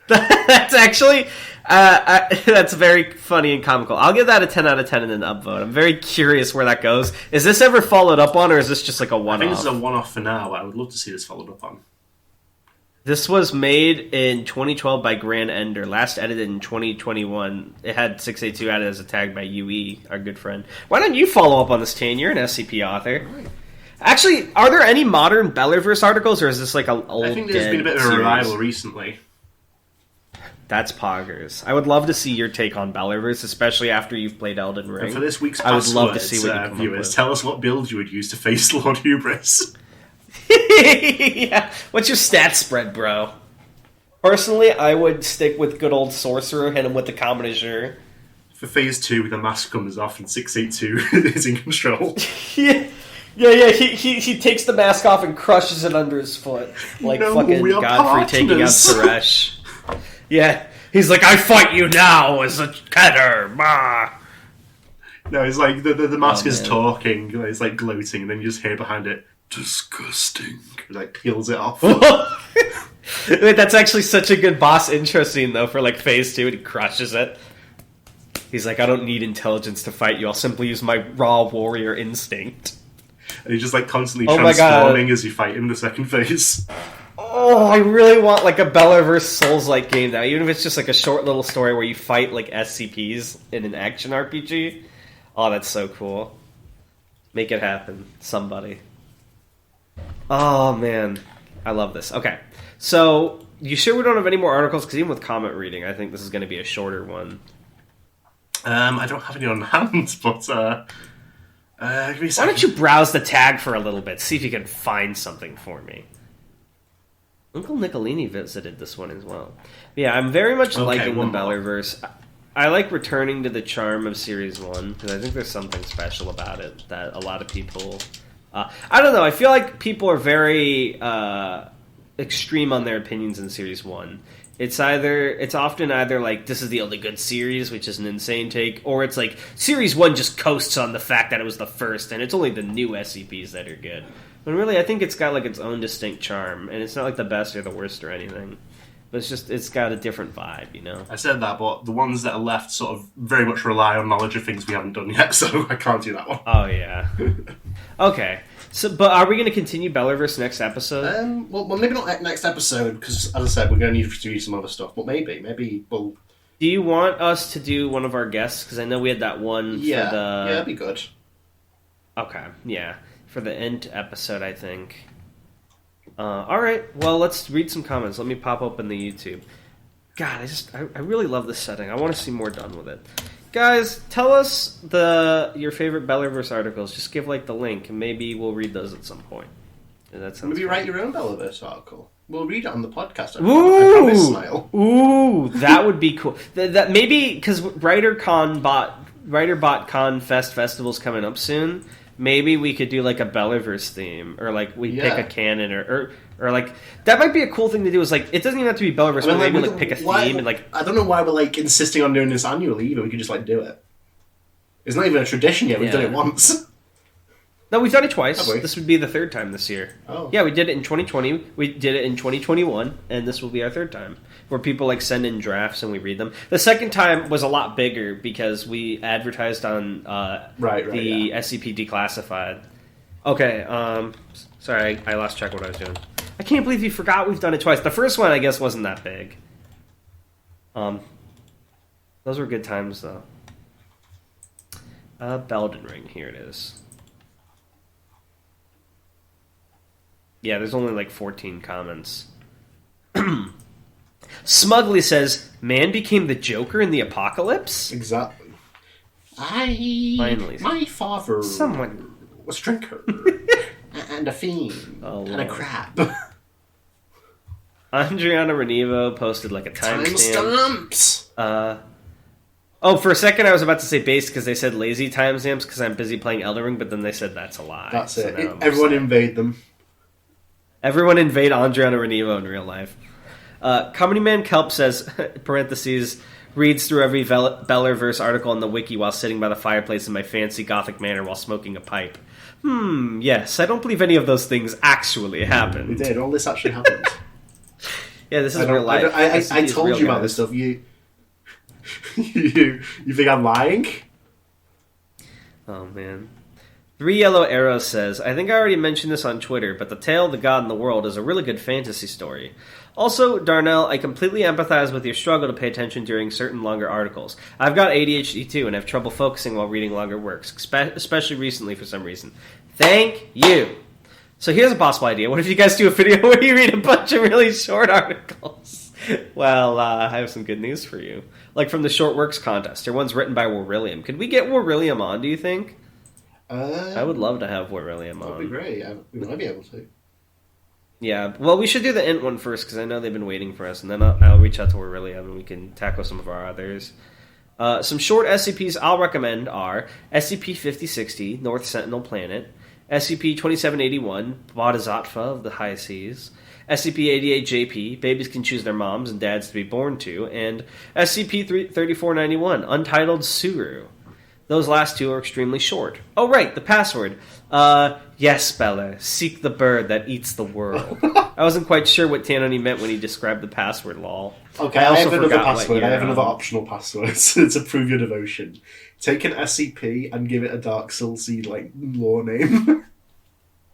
That's actually... that's very funny and comical. I'll give that a 10 out of 10 in an upvote. I'm very curious where that goes. Is this ever followed up on, or is this just a one-off? I think this is a one-off for now, but I would love to see this followed up on. This was made in 2012 by Grand Ender, last edited in 2021. It had 682 added as a tag by UE, our good friend. Why don't you follow up on this, Tan? You're an SCP author. Right. Actually, are there any modern Bellerverse articles, or is this like an old? I think there's been a bit of a revival recently. That's poggers. I would love to see your take on Bellerverse, especially after you've played Elden Ring. And for this week's I would love to see what you come viewers, up with. Tell us what build you would use to face Lord Hubris. Yeah. What's your stat spread, bro? Personally, I would stick with good old Sorcerer, hit him with the combination. For phase 2, the mask comes off and 682 is in control. Yeah. He takes the mask off and crushes it under his foot. Like fucking Godfrey taking out Suresh. Yeah. He's like, I fight you now as a Keter. Bah. No, it's like the mask is talking, it's like gloating, and then you just hear behind it, disgusting. It like peels it off. Wait, that's actually such a good boss intro scene though for like phase 2, and he crushes it. He's like, I don't need intelligence to fight you, I'll simply use my raw warrior instinct. And he's just like constantly transforming as you fight him in the second phase. Oh, I really want like a Bellerverse Souls-like game now, even if it's just like a short little story where you fight like SCPs in an action RPG. Oh, that's so cool. Make it happen, somebody. Oh, man. I love this. Okay. So, you sure we don't have any more articles? Because even with comment reading, I think this is going to be a shorter one. I don't have any on hand, but... Why don't you browse the tag for a little bit? See if you can find something for me. Uncle Nicolini visited this one as well. Yeah, I'm very much liking the Bellerverse. I like returning to the charm of Series 1, because I think there's something special about it that a lot of people... I don't know, I feel like people are very extreme on their opinions in Series 1. It's often either like, this is the only good series, which is an insane take, or it's like, Series 1 just coasts on the fact that it was the first, and it's only the new SCPs that are good. But really, I think it's got like its own distinct charm, and it's not like the best or the worst or anything. But it's got a different vibe, you know? I said that, but the ones that are left sort of very much rely on knowledge of things we haven't done yet, so I can't do that one. Oh, yeah. Okay. So, but are we going to continue Bellerverse next episode? Well, maybe not next episode, because, as I said, we're going to need to do some other stuff, but maybe we'll... Do you want us to do one of our guests? Because I know we had that one for the... Yeah, that'd be good. Okay, yeah. For the end episode, I think. Alright, well, let's read some comments. Let me pop open the YouTube. God, I really love this setting. I want to see more done with it. Guys, tell us your favorite Bellerverse articles. Just give, like, the link, and maybe we'll read those at some point. Maybe write your own Bellerverse article. We'll read it on the podcast. Ooh! I promise, Smile. Ooh, that would be cool. That maybe, because WriterBot Con Festival's coming up soon. Maybe we could do like a Bellerverse theme, or like we pick a canon, or like that might be a cool thing to do. Is like it doesn't even have to be Bellerverse, but maybe like pick a theme and like I don't know why we're like insisting on doing this annually either. We could just like do it. It's not even a tradition yet. We've done it once. No, we've done it twice. This would be the third time this year. Oh. Yeah, we did it in 2020. We did it in 2021, and this will be our third time. Where people like send in drafts and we read them. The second time was a lot bigger because we advertised on the SCP Declassified. Okay, sorry, I lost track of what I was doing. I can't believe you forgot we've done it twice. The first one, I guess, wasn't that big. Those were good times, though. Belden Ring, here it is. Yeah, there's only like 14 comments. Smugly says, man became the Joker in the apocalypse? Exactly. Finally. My father was a drinker, and a fiend, and a crab. Andriana Renivo posted like a timestamp. Timestamps! For a second I was about to say based because they said lazy timestamps because I'm busy playing Elden Ring, but then they said that's a lie. That's it. Everyone invade them. Everyone invade Andriana Renivo in real life. Comedy Man Kelp says, parentheses, reads through every Bellerverse article on the wiki while sitting by the fireplace in my fancy gothic manor while smoking a pipe. Yes, I don't believe any of those things actually happened. We did. All this actually happened. Yeah, this is real life. I told you about this stuff. You think I'm lying? Oh, man. Three Yellow Arrows says, I think I already mentioned this on Twitter, but The Tale of the God in the World is a really good fantasy story. Also, Darnell, I completely empathize with your struggle to pay attention during certain longer articles. I've got ADHD too and have trouble focusing while reading longer works, especially recently for some reason. Thank you! So here's a possible idea. What if you guys do a video where you read a bunch of really short articles? Well, I have some good news for you. Like from the Short Works contest. They're ones written by Warrillium. Could we get Warrillium on, do you think? I would love to have Warrillium on. That would be great. We might be able to. Yeah, well, we should do the int one first, because I know they've been waiting for us, and then I'll reach out to Warrillium, and we can tackle some of our others. Some short SCPs I'll recommend are SCP-5060, North Sentinel Planet, SCP-2781, Bodhisattva of the High Seas, SCP-88JP, Babies Can Choose Their Moms and Dads to Be Born To, and SCP-3491, Untitled Suru. Those last two are extremely short. Oh, right, the password. Yes, Beller, seek the bird that eats the world. I wasn't quite sure what Tanoni meant when he described the password, lol. Okay, I have another password. I have another optional password to prove your devotion. Take an SCP and give it a Dark Soulsy, lore name.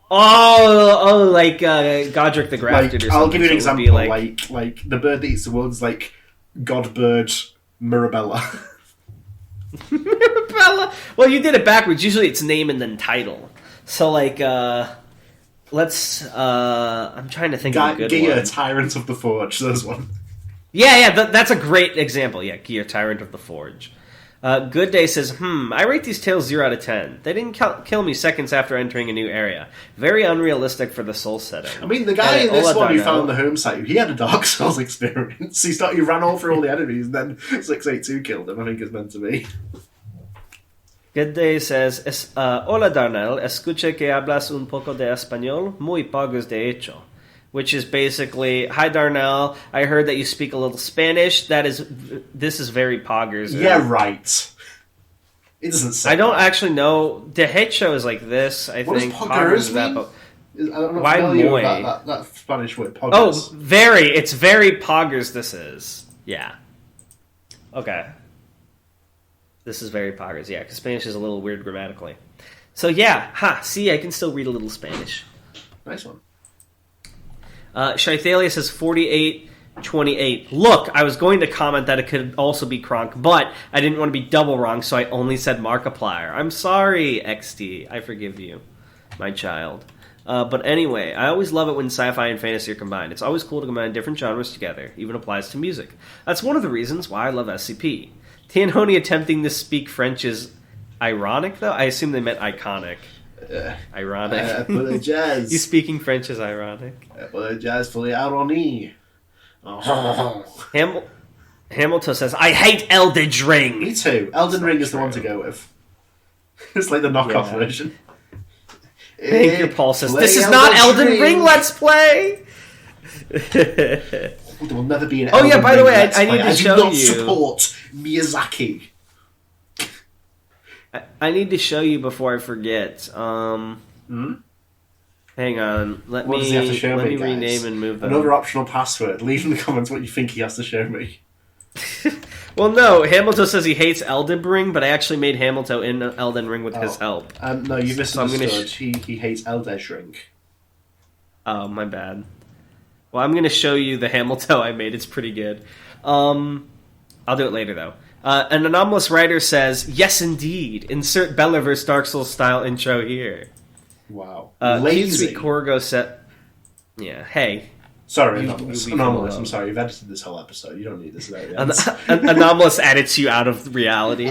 like Godric the Grafted or something. I'll give you an example. Like the bird that eats the world is like Godbird Mirabella. Mirabella? Well, you did it backwards. Usually it's name and then title. So, let's... I'm trying to think of a good Gear, one. Tyrant of the Forge. There's one. Yeah, that's a great example. Yeah, Gear, Tyrant of the Forge. Good Day says, I rate these tales 0 out of 10. They didn't kill me seconds after entering a new area. Very unrealistic for the Soul setting. I mean, the guy in this one who found the home site, he had a Dark Souls experience. He ran all through all the enemies, and then 682 killed him. I think it's meant to be. Good Day says, Hola Darnell, escuché que hablas un poco de español, muy pagos de hecho. Which is basically, hi Darnell, I heard that you speak a little Spanish. This is very poggers. Yeah, right. It doesn't say I don't actually know. De hecho is like this, I what think. What does poggers mean? I'm not familiar with that Spanish word, poggers. Oh, it's very poggers this is. Yeah. Okay. This is very poggers, yeah, because Spanish is a little weird grammatically. So yeah, see, I can still read a little Spanish. Nice one. Shythalia says 4828. Look, I was going to comment that it could also be Kronk, but I didn't want to be double wrong, so I only said Markiplier. I'm sorry, XD. I forgive you, my child. But anyway, I always love it when sci-fi and fantasy are combined. It's always cool to combine different genres together. Even applies to music. That's one of the reasons why I love SCP. Tanhoney attempting to speak French is ironic, though? I assume they meant iconic. Ironic. Apologize. You speaking French is ironic. Apologize for the irony. Hamiltoe says, I hate Elden Ring. Me too. Elden Ring is the one to go with. It's like the knockoff version. Thank you, Paul says, this is not Elden Ring, let's play! There will never be an Elden Ring. By the way, I need to show you. I do not support Miyazaki. I need to show you before I forget. Hang on. Let me rename and move them. Another optional password. Leave in the comments what you think he has to show me. Well, no. Hamiltoe says he hates Elden Ring, but I actually made Hamiltoe in Elden Ring with his help. No, you misunderstood. He hates Elden Ring. Oh, my bad. Well, I'm going to show you the Hamiltoe I made. It's pretty good. I'll do it later, though. An anomalous writer says, yes, indeed. Insert Bellaverse Dark Souls style intro here. Wow. Lazy. Sweet Corgo said, yeah, hey. Sorry, Anomalous. I'm sorry. You've edited this whole episode. You don't need this. Anomalous edits you out of reality.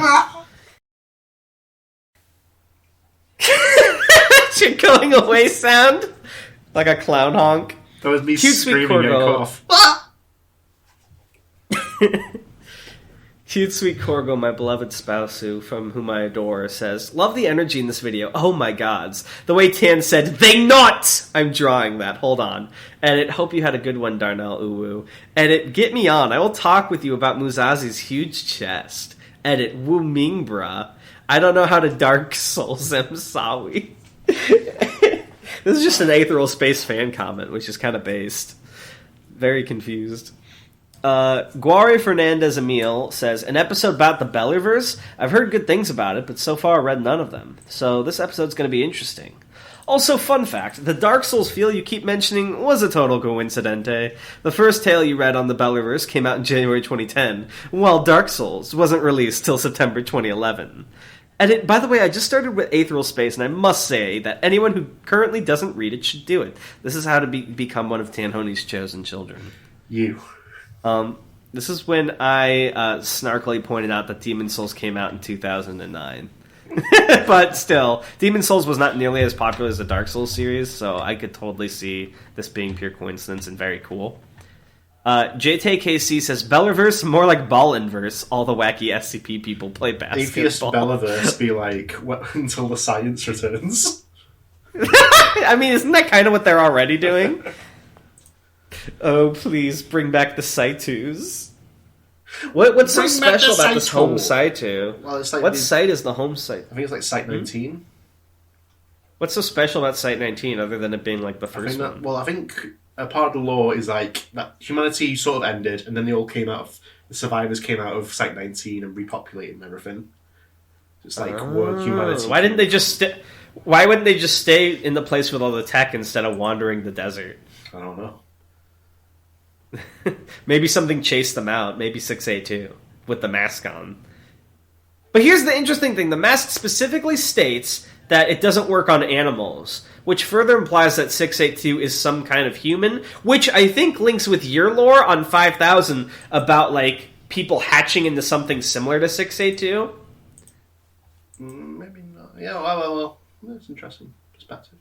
Your going away sound? Like a clown honk? That was me screaming and cough. Cute sweet Corgo, my beloved spouse, from whom I adore, says, love the energy in this video. Oh my gods. The way Tan said, they not! I'm drawing that. Hold on. Edit, hope you had a good one, Darnell Uwu. Edit, get me on. I will talk with you about Muzazi's huge chest. Edit, Wu Ming, bruh. I don't know how to Dark Souls him, Sawi. This is just an Aetheral Space fan comment, which is kind of based. Very confused. Guare Fernandez Emil says, an episode about the Bellerverse? I've heard good things about it, but so far read none of them. So this episode's going to be interesting. Also, fun fact, the Dark Souls feel you keep mentioning was a total coincidente. The first tale you read on the Bellerverse came out in January 2010, while Dark Souls wasn't released till September 2011. And by the way, I just started with Aetheral Space, and I must say that anyone who currently doesn't read it should do it. This is how to become one of Tanhoni's chosen children. You. This is when I snarkily pointed out that Demon Souls came out in 2009. But still, Demon Souls was not nearly as popular as the Dark Souls series, so I could totally see this being pure coincidence and very cool. JTKC says, Bellerverse, more like Ballinverse. All the wacky SCP people play basketball. Atheist Bellerverse be like, until the science returns. I mean, isn't that kind of what they're already doing? Oh, please, bring back the Saitus. What's so special about this home Saitu? Well, it's like what site is the home site? I think it's like Site 19. What's so special about Site 19 other than it being like the first one? I think a part of the lore is like that humanity sort of ended, and then they all came out of the survivors came out of Site 19 and repopulated and everything. It's like work humanity. Why didn't they just? Why wouldn't they just stay in the place with all the tech instead of wandering the desert? I don't know. Maybe something chased them out. Maybe 6A2 with the mask on. But here's the interesting thing. The mask specifically states that it doesn't work on animals, which further implies that 682 is some kind of human, which I think links with your lore on 5000 about, like, people hatching into something similar to 682. Maybe not. Yeah, well, that's interesting perspective.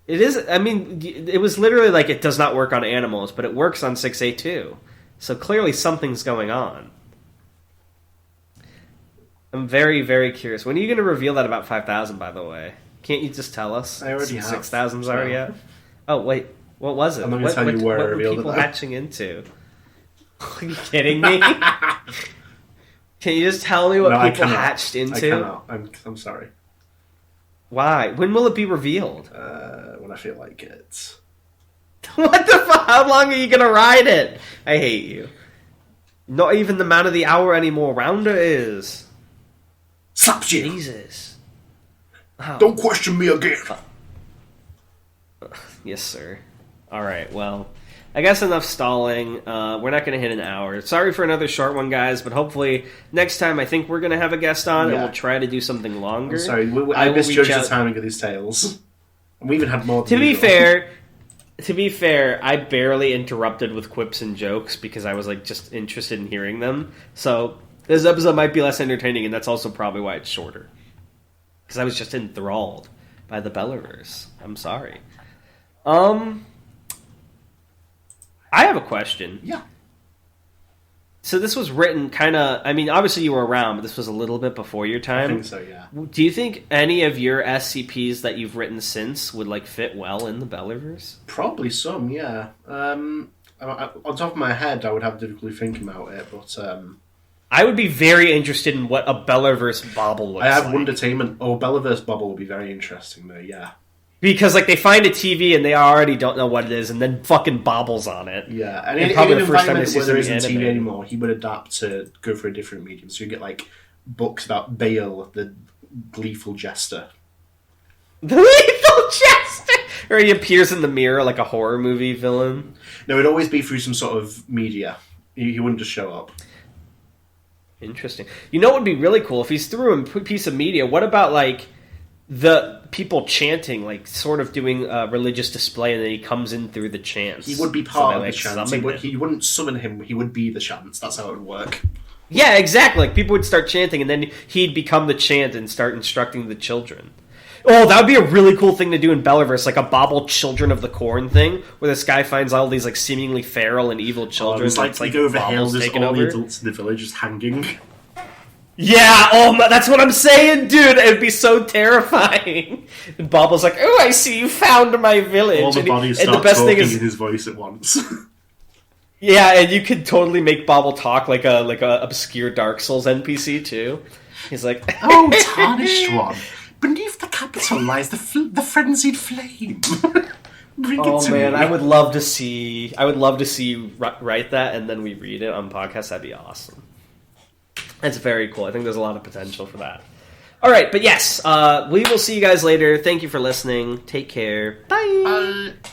It is, I mean, it was literally like it does not work on animals, but it works on 6A2. So clearly something's going on. I'm very, very curious. When are you going to reveal that about 5000, by the way? Can't you just tell us? I already have. 6000's already out? Oh, wait. What was it? I'm not going to tell you where I revealed it. What were people hatching into? Are you kidding me? Can you just tell me what people hatched into? I cannot. I'm sorry. Why? When will it be revealed? When I feel like it. What the fuck? How long are you gonna ride it? I hate you. Not even the man of the hour anymore. Rounder is. Slaps you! Jesus. Oh. Don't question me again! Yes, sir. Alright, well, I guess enough stalling. We're not going to hit an hour. Sorry for another short one, guys, but hopefully next time I think we're going to have a guest on, and we'll try to do something longer. I'm sorry, I misjudged the timing of these tales. And we even had more than To be fair, I barely interrupted with quips and jokes because I was like just interested in hearing them. So this episode might be less entertaining, and that's also probably why it's shorter. Because I was just enthralled by the Bellerverse. I'm sorry. I have a question. Yeah. So this was written kind of... I mean, obviously you were around, but this was a little bit before your time. I think so, yeah. Do you think any of your SCPs that you've written since would, like, fit well in the Bellerverse? Probably some, yeah. On top of my head, I would have difficulty thinking about it, but... I would be very interested in what a Bellerverse bobble looks like. I have Wondertainment. Oh, Bellerverse bobble would be very interesting, though, yeah. Because, like, they find a TV and they already don't know what it is, and then fucking bobbles on it. Yeah, and probably the first time they see where there isn't TV anymore, he would adapt to go for a different medium. So you get, like, books about Bale, the gleeful jester. The lethal jester! Or he appears in the mirror like a horror movie villain. No, it'd always be through some sort of media. He wouldn't just show up. Interesting. You know what would be really cool? If he's through a piece of media, what about, like, the people chanting, like, sort of doing a religious display, and then he comes in through the chants? He would be part of the chants. He wouldn't summon him, he would be the chants. That's how it would work. Yeah, exactly. Like, people would start chanting, and then he'd become the chant and start instructing the children. Oh, that would be a really cool thing to do in Bellerverse, like a Bobble Children of the Corn thing, where this guy finds all these, like, seemingly feral and evil children. It's like you go over hills, there's all the adults in the village just hanging. Yeah, that's what I'm saying, dude. It'd be so terrifying. And Bobble's like, "Oh, I see you found my village." All the bodies start talking in his voice at once. Yeah, and you could totally make Bobble talk like a obscure Dark Souls NPC too. He's like, "Oh, tarnished one, beneath the capital lies the frenzied flame." Oh man, I would love to see you write that and then we read it on podcast. That'd be awesome. That's very cool. I think there's a lot of potential for that. All right, but yes, we will see you guys later. Thank you for listening. Take care. Bye. Bye.